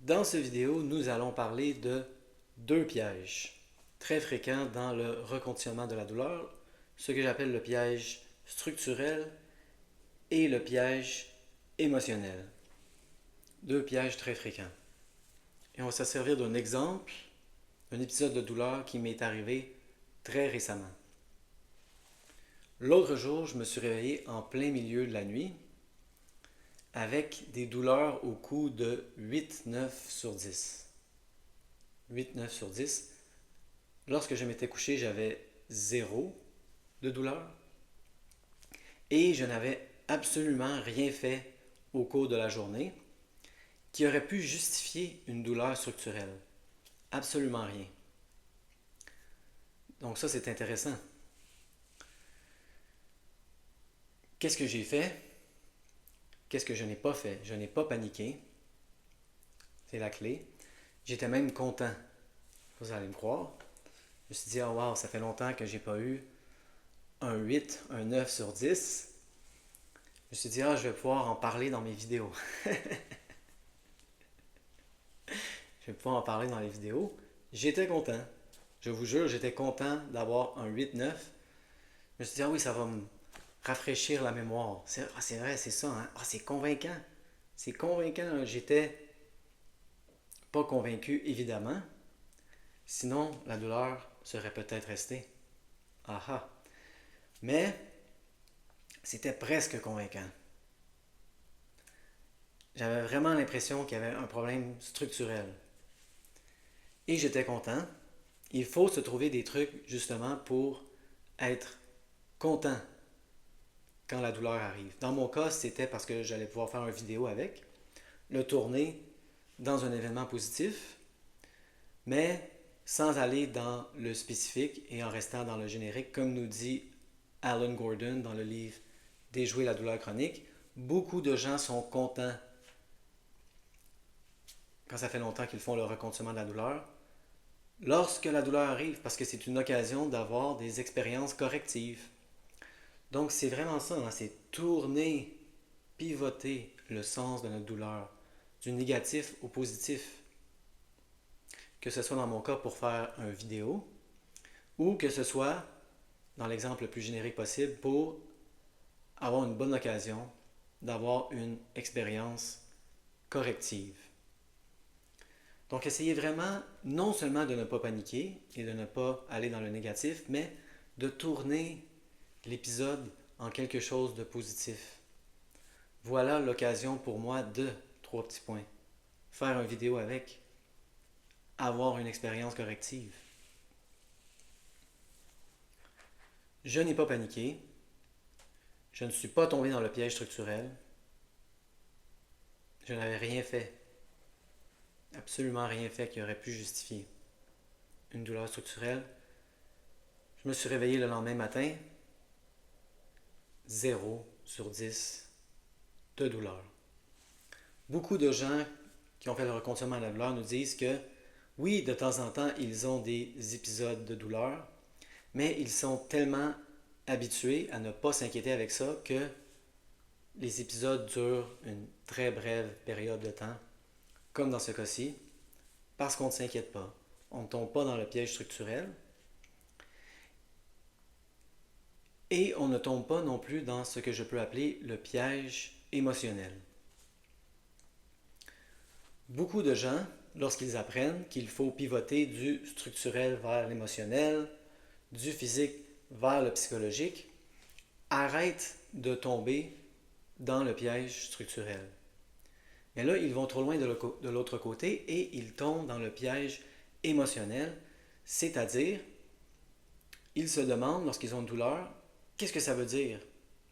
Dans cette vidéo, nous allons parler de deux pièges très fréquents dans le reconditionnement de la douleur, ce que j'appelle le piège structurel et le piège émotionnel. Deux pièges très fréquents. Et on va se servir d'un exemple, un épisode de douleur qui m'est arrivé très récemment. L'autre jour, je me suis réveillé en plein milieu de la nuit avec des douleurs au cou de 8-9/10. 8-9/10. Lorsque je m'étais couché, j'avais zéro de douleur et je n'avais absolument rien fait au cours de la journée qui aurait pu justifier une douleur structurelle. Absolument rien. Donc ça, c'est intéressant. Qu'est-ce que j'ai fait? Qu'est-ce que je n'ai pas fait? Je n'ai pas paniqué. C'est la clé. J'étais même content. Vous allez me croire. Je me suis dit, oh wow, ça fait longtemps que j'ai pas eu un 8, un 9/10. Je me suis dit, je vais pouvoir en parler dans mes vidéos. Je vais pouvoir en parler dans les vidéos. J'étais content. Je vous jure, j'étais content d'avoir un 8-9. Je me suis dit, oui, ça va me rafraîchir la mémoire. C'est vrai, c'est ça. Hein? C'est convaincant. C'est convaincant. J'étais pas convaincu, évidemment. Sinon, la douleur serait peut-être restée. Ah. Mais c'était presque convaincant. J'avais vraiment l'impression qu'il y avait un problème structurel. Et j'étais content. Il faut se trouver des trucs justement pour être content quand la douleur arrive. Dans mon cas, c'était parce que j'allais pouvoir faire une vidéo avec, le tourner dans un événement positif, mais sans aller dans le spécifique et en restant dans le générique, comme nous dit Alan Gordon dans le livre Déjouer la douleur chronique. Beaucoup de gens sont contents quand ça fait longtemps qu'ils font le reconditionnement de la douleur, lorsque la douleur arrive, parce que c'est une occasion d'avoir des expériences correctives. Donc c'est vraiment ça, hein, c'est tourner, pivoter le sens de notre douleur, du négatif au positif. Que ce soit dans mon cas pour faire une vidéo, ou que ce soit, dans l'exemple le plus générique possible, pour avoir une bonne occasion d'avoir une expérience corrective. Donc essayez vraiment non seulement de ne pas paniquer et de ne pas aller dans le négatif, mais de tourner l'épisode en quelque chose de positif. Voilà l'occasion pour moi de, trois petits points, faire une vidéo avec, avoir une expérience corrective. Je n'ai pas paniqué, je ne suis pas tombé dans le piège structurel, je n'avais rien fait, absolument rien fait qui aurait pu justifier une douleur structurelle. Je me suis réveillé le lendemain matin, 0/10 de douleur. Beaucoup de gens qui ont fait le reconditionnement de la douleur nous disent que oui, de temps en temps, ils ont des épisodes de douleur, mais ils sont tellement habitués à ne pas s'inquiéter avec ça que les épisodes durent une très brève période de temps, comme dans ce cas-ci, parce qu'on ne s'inquiète pas. On ne tombe pas dans le piège structurel et on ne tombe pas non plus dans ce que je peux appeler le piège émotionnel. Beaucoup de gens, lorsqu'ils apprennent qu'il faut pivoter du structurel vers l'émotionnel, du physique vers le psychologique, arrêtent de tomber dans le piège structurel. Mais là, ils vont trop loin de l'autre côté et ils tombent dans le piège émotionnel, c'est-à-dire, ils se demandent lorsqu'ils ont une douleur, qu'est-ce que ça veut dire?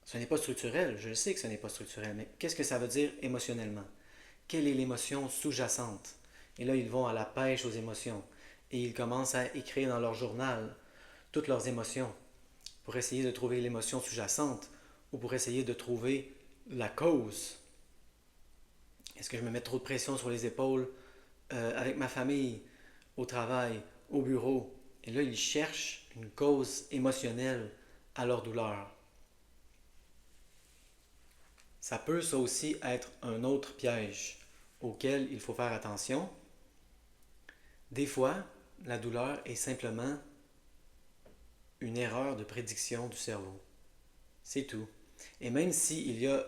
Ce n'est pas structurel, je sais que ce n'est pas structurel, mais qu'est-ce que ça veut dire émotionnellement? Quelle est l'émotion sous-jacente? Et là, ils vont à la pêche aux émotions et ils commencent à écrire dans leur journal toutes leurs émotions pour essayer de trouver l'émotion sous-jacente ou pour essayer de trouver la cause. Est-ce que je me mets trop de pression sur les épaules avec ma famille, au travail, au bureau? Et là, ils cherchent une cause émotionnelle à leur douleur. Ça peut, ça aussi, être un autre piège auxquelles il faut faire attention. Des fois, la douleur est simplement une erreur de prédiction du cerveau. C'est tout. Et même s'il y a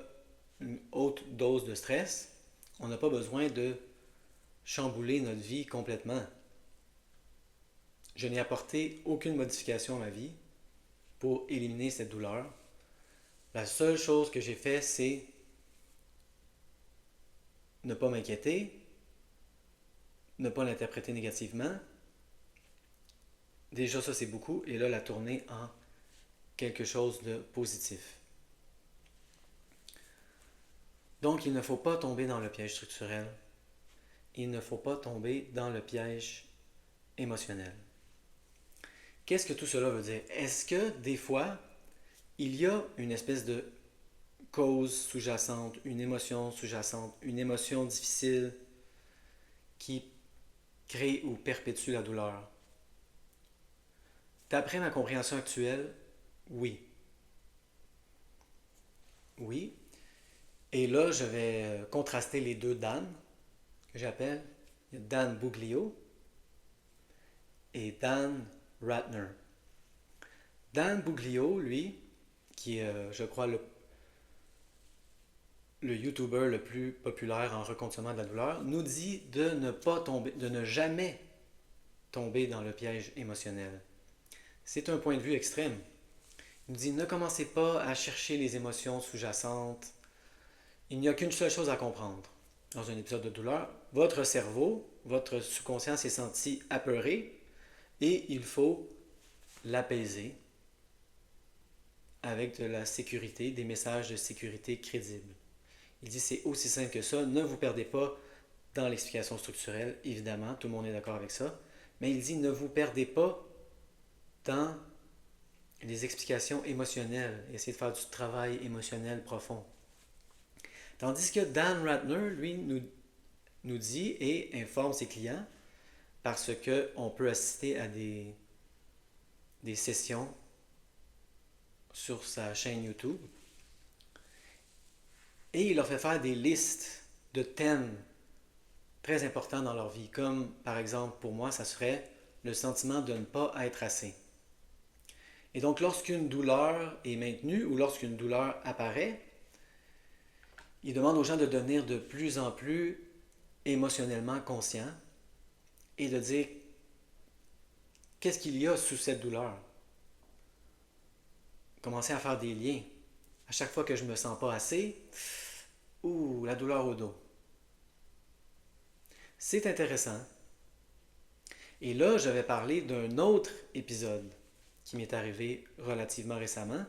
une haute dose de stress, on n'a pas besoin de chambouler notre vie complètement. Je n'ai apporté aucune modification à ma vie pour éliminer cette douleur. La seule chose que j'ai fait, c'est ne pas m'inquiéter, ne pas l'interpréter négativement. Déjà, ça, c'est beaucoup. Et là, la tourner en quelque chose de positif. Donc, il ne faut pas tomber dans le piège structurel. Il ne faut pas tomber dans le piège émotionnel. Qu'est-ce que tout cela veut dire? Est-ce que des fois, il y a une espèce de cause sous-jacente, une émotion sous-jacente, une émotion difficile qui crée ou perpétue la douleur? D'après ma compréhension actuelle, oui. Oui. Et là, je vais contraster les deux Dan, que j'appelle. Il y a Dan Buglio et Dan Ratner. Dan Buglio, lui, qui est, je crois, le YouTuber le plus populaire en reconditionnement de la douleur, nous dit de ne pas tomber, de ne jamais tomber dans le piège émotionnel. C'est un point de vue extrême. Il nous dit ne commencez pas à chercher les émotions sous-jacentes. Il n'y a qu'une seule chose à comprendre. Dans un épisode de douleur, votre cerveau, votre subconscient s'est senti apeuré et il faut l'apaiser avec de la sécurité, des messages de sécurité crédibles. Il dit c'est aussi simple que ça, ne vous perdez pas dans l'explication structurelle, évidemment, tout le monde est d'accord avec ça, mais il dit ne vous perdez pas dans les explications émotionnelles, essayez de faire du travail émotionnel profond. Tandis que Dan Ratner, lui, nous dit et informe ses clients parce qu'on peut assister à des sessions sur sa chaîne YouTube. Et il leur fait faire des listes de thèmes très importants dans leur vie, comme par exemple pour moi, ça serait le sentiment de ne pas être assez. Et donc lorsqu'une douleur est maintenue ou lorsqu'une douleur apparaît, il demande aux gens de devenir de plus en plus émotionnellement conscients et de dire qu'est-ce qu'il y a sous cette douleur. Commencer à faire des liens. À chaque fois que je ne me sens pas assez, la douleur au dos. C'est intéressant. Et là, je vais parler d'un autre épisode qui m'est arrivé relativement récemment.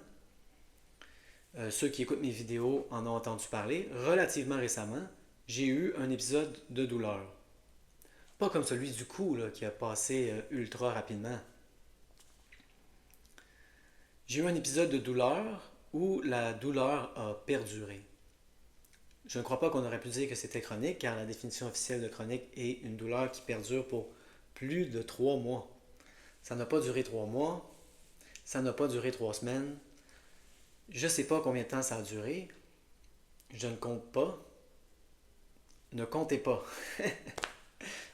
Ceux qui écoutent mes vidéos en ont entendu parler. Relativement récemment, j'ai eu un épisode de douleur. Pas comme celui du cou là, qui a passé ultra rapidement. J'ai eu un épisode de douleur où la douleur a perduré. Je ne crois pas qu'on aurait pu dire que c'était chronique, car la définition officielle de chronique est une douleur qui perdure pour plus de 3 mois. Ça n'a pas duré 3 mois, ça n'a pas duré 3 semaines. Je ne sais pas combien de temps ça a duré. Je ne compte pas. Ne comptez pas.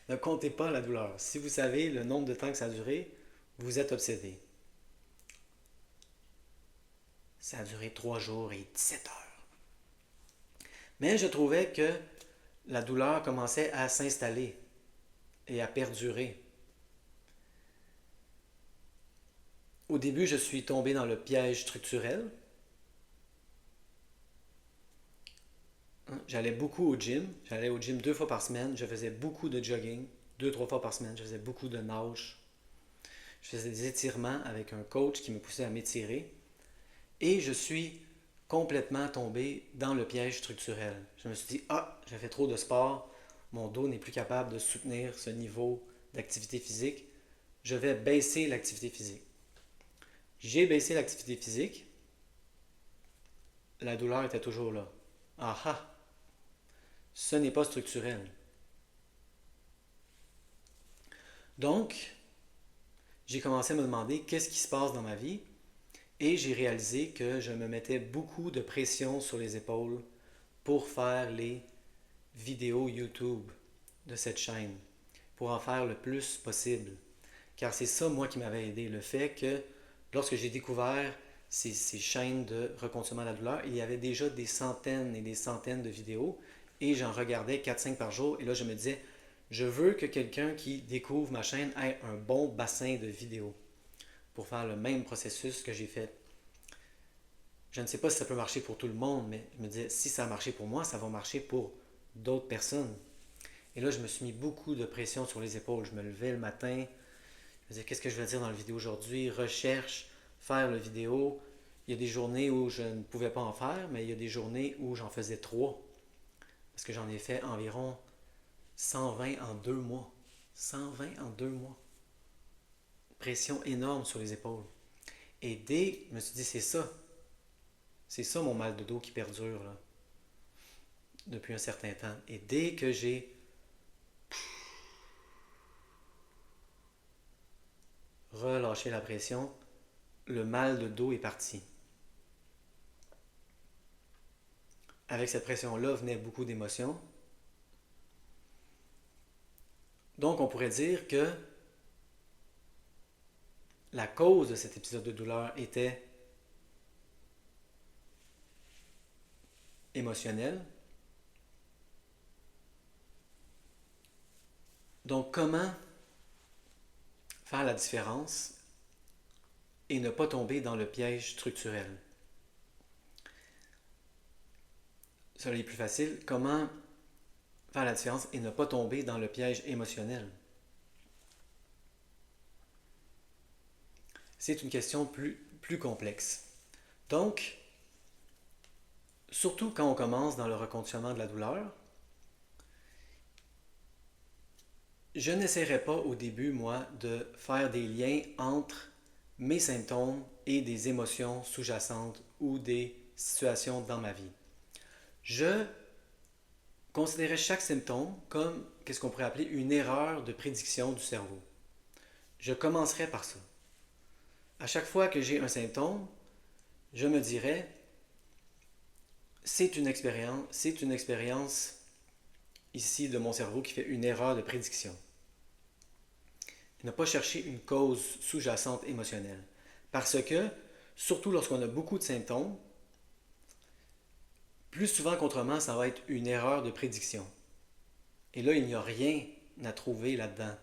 Ne comptez pas la douleur. Si vous savez le nombre de temps que ça a duré, vous êtes obsédé. Ça a duré 3 jours et 17 heures. Mais je trouvais que la douleur commençait à s'installer et à perdurer. Au début, je suis tombé dans le piège structurel. J'allais beaucoup au gym. J'allais au gym 2 fois par semaine. Je faisais beaucoup de jogging. 2-3 fois par semaine. Je faisais beaucoup de nage. Je faisais des étirements avec un coach qui me poussait à m'étirer. Et je suis complètement tombé dans le piège structurel. Je me suis dit, j'ai fait trop de sport. Mon dos n'est plus capable de soutenir ce niveau d'activité physique. Je vais baisser l'activité physique. J'ai baissé l'activité physique. La douleur était toujours là. Ce n'est pas structurel. Donc, j'ai commencé à me demander qu'est-ce qui se passe dans ma vie et j'ai réalisé que je me mettais beaucoup de pression sur les épaules pour faire les vidéos YouTube de cette chaîne pour en faire le plus possible. Car c'est ça, moi, qui m'avait aidé. Le fait que lorsque j'ai découvert ces chaînes de reconditionnement de la douleur, il y avait déjà des centaines et des centaines de vidéos et j'en regardais 4-5 par jour. Et là, je me disais, je veux que quelqu'un qui découvre ma chaîne ait un bon bassin de vidéos pour faire le même processus que j'ai fait. Je ne sais pas si ça peut marcher pour tout le monde, mais je me disais, si ça a marché pour moi, ça va marcher pour d'autres personnes. Et là, je me suis mis beaucoup de pression sur les épaules. Je me levais le matin, je me disais, qu'est-ce que je vais dire dans la vidéo aujourd'hui? Recherche, faire la vidéo. Il y a des journées où je ne pouvais pas en faire, mais il y a des journées où j'en faisais 3. Parce que j'en ai fait environ 120 en 2 mois. 120 en 2 mois. Pression énorme sur les épaules. Et je me suis dit, c'est ça. C'est ça mon mal de dos qui perdure là, depuis un certain temps. Et dès que j'ai relâché la pression, le mal de dos est parti. Avec cette pression-là venait beaucoup d'émotions. Donc on pourrait dire que la cause de cet épisode de douleur était émotionnelle. Donc comment faire la différence et ne pas tomber dans le piège structurel? Ça est plus facile. Comment faire la différence et ne pas tomber dans le piège émotionnel? C'est une question plus complexe. Donc, surtout quand on commence dans le reconditionnement de la douleur, je n'essaierai pas au début, moi, de faire des liens entre mes symptômes et des émotions sous-jacentes ou des situations dans ma vie. Je considérais chaque symptôme comme qu'est-ce qu'on pourrait appeler une erreur de prédiction du cerveau. Je commencerai par ça. À chaque fois que j'ai un symptôme, je me dirais, c'est une expérience ici de mon cerveau qui fait une erreur de prédiction. Ne pas chercher une cause sous-jacente émotionnelle. Parce que, surtout lorsqu'on a beaucoup de symptômes, plus souvent qu'autrement, ça va être une erreur de prédiction. Et là, il n'y a rien à trouver là-dedans.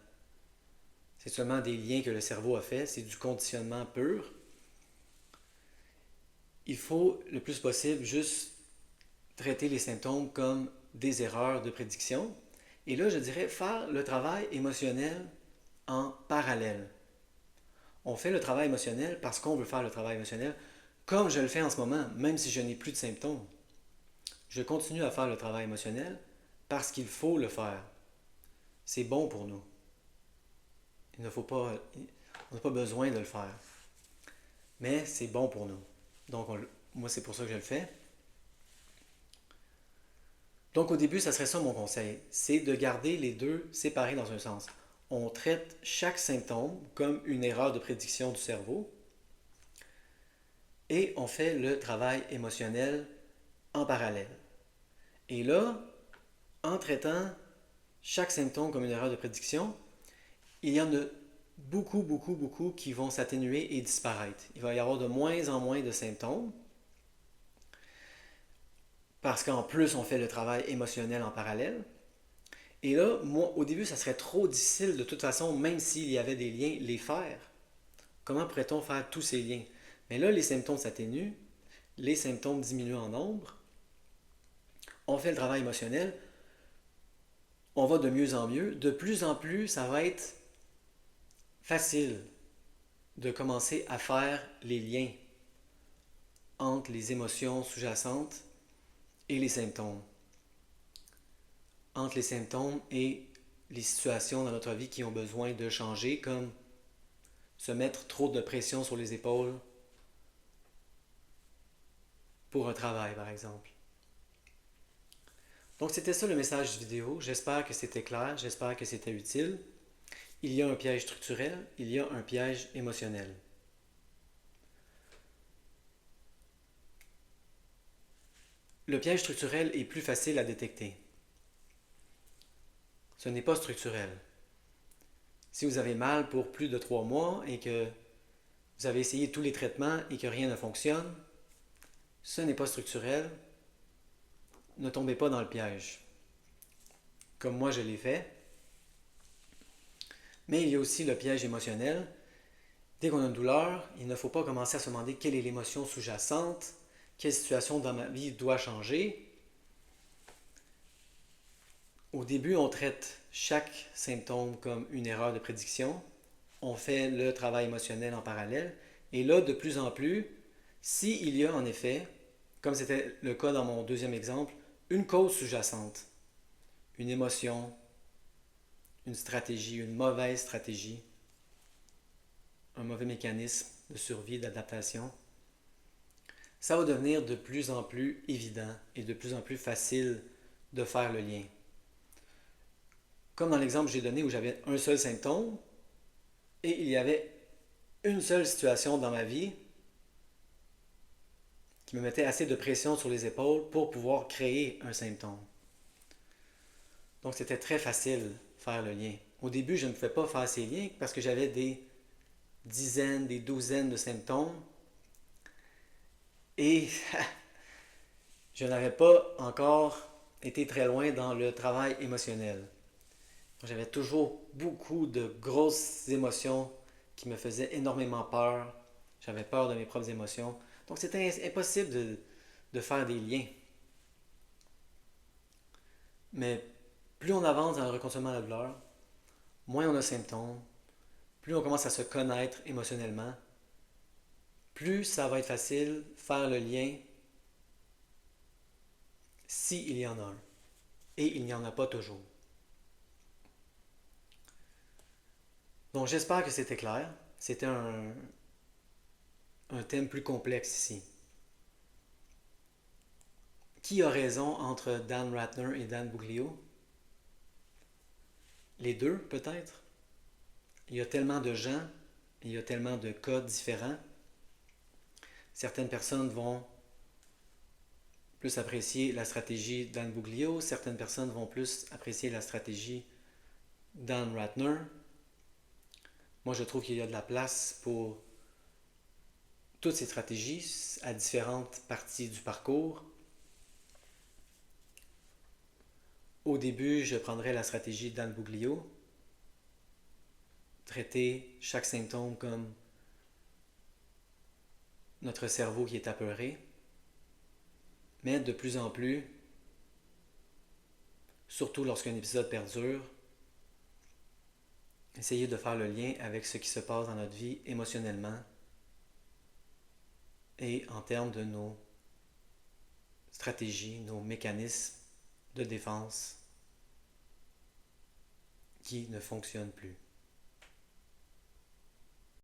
C'est seulement des liens que le cerveau a fait, c'est du conditionnement pur. Il faut le plus possible juste traiter les symptômes comme des erreurs de prédiction. Et là, je dirais faire le travail émotionnel en parallèle. On fait le travail émotionnel parce qu'on veut faire le travail émotionnel, comme je le fais en ce moment, même si je n'ai plus de symptômes. Je continue à faire le travail émotionnel parce qu'il faut le faire. C'est bon pour nous. On n'a pas besoin de le faire. Mais c'est bon pour nous. Donc, moi, c'est pour ça que je le fais. Donc, au début, ça serait ça mon conseil. C'est de garder les deux séparés dans un sens. On traite chaque symptôme comme une erreur de prédiction du cerveau et on fait le travail émotionnel en parallèle. Et là, en traitant chaque symptôme comme une erreur de prédiction, il y en a beaucoup qui vont s'atténuer et disparaître. Il va y avoir de moins en moins de symptômes parce qu'en plus, on fait le travail émotionnel en parallèle. Et là, moi, au début, ça serait trop difficile de toute façon, même s'il y avait des liens, les faire. Comment pourrait-on faire tous ces liens? Mais là, les symptômes s'atténuent, les symptômes diminuent en nombre, on fait le travail émotionnel, on va de mieux en mieux. De plus en plus, ça va être facile de commencer à faire les liens entre les émotions sous-jacentes et les symptômes. Entre les symptômes et les situations dans notre vie qui ont besoin de changer, comme se mettre trop de pression sur les épaules pour un travail, par exemple. Donc, c'était ça le message vidéo. J'espère que c'était clair, j'espère que c'était utile. Il y a un piège structurel, il y a un piège émotionnel. Le piège structurel est plus facile à détecter. ce n'est pas structurel. Si vous avez mal pour plus de 3 mois et que vous avez essayé tous les traitements et que rien ne fonctionne, ce n'est pas structurel. Ne tombez pas dans le piège. Comme moi je l'ai fait. Mais il y a aussi le piège émotionnel. Dès qu'on a une douleur, il ne faut pas commencer à se demander quelle est l'émotion sous-jacente, quelle situation dans ma vie doit changer. Au début, on traite chaque symptôme comme une erreur de prédiction. On fait le travail émotionnel en parallèle. Et là, de plus en plus, s'il y a en effet, comme c'était le cas dans mon deuxième exemple, une cause sous-jacente, une émotion, une stratégie, une mauvaise stratégie, un mauvais mécanisme de survie, d'adaptation, ça va devenir de plus en plus évident et de plus en plus facile de faire le lien. Comme dans l'exemple que j'ai donné où j'avais un seul symptôme et il y avait une seule situation dans ma vie qui me mettait assez de pression sur les épaules pour pouvoir créer un symptôme. Donc c'était très facile de faire le lien. Au début, je ne pouvais pas faire ces liens parce que j'avais des dizaines, des douzaines de symptômes et je n'avais pas encore été très loin dans le travail émotionnel. J'avais toujours beaucoup de grosses émotions qui me faisaient énormément peur. J'avais peur de mes propres émotions. Donc c'était impossible de faire des liens. Mais plus on avance dans le reconstruction de la douleur, moins on a de symptômes, plus on commence à se connaître émotionnellement, plus ça va être facile de faire le lien s'il y en a un. Et il n'y en a pas toujours. Donc j'espère que c'était clair. C'était un thème plus complexe ici. Qui a raison entre Dan Ratner et Dan Buglio? Les deux, peut-être. Il y a tellement de gens, il y a tellement de cas différents. Certaines personnes vont plus apprécier la stratégie Dan Buglio, certaines personnes vont plus apprécier la stratégie Dan Ratner. Moi, je trouve qu'il y a de la place pour toutes ces stratégies à différentes parties du parcours. Au début, je prendrais la stratégie Dan Buglio, traiter chaque symptôme comme notre cerveau qui est apeuré, mais de plus en plus, surtout lorsqu'un épisode perdure, essayer de faire le lien avec ce qui se passe dans notre vie émotionnellement et en termes de nos stratégies, nos mécanismes de défense qui ne fonctionnent plus.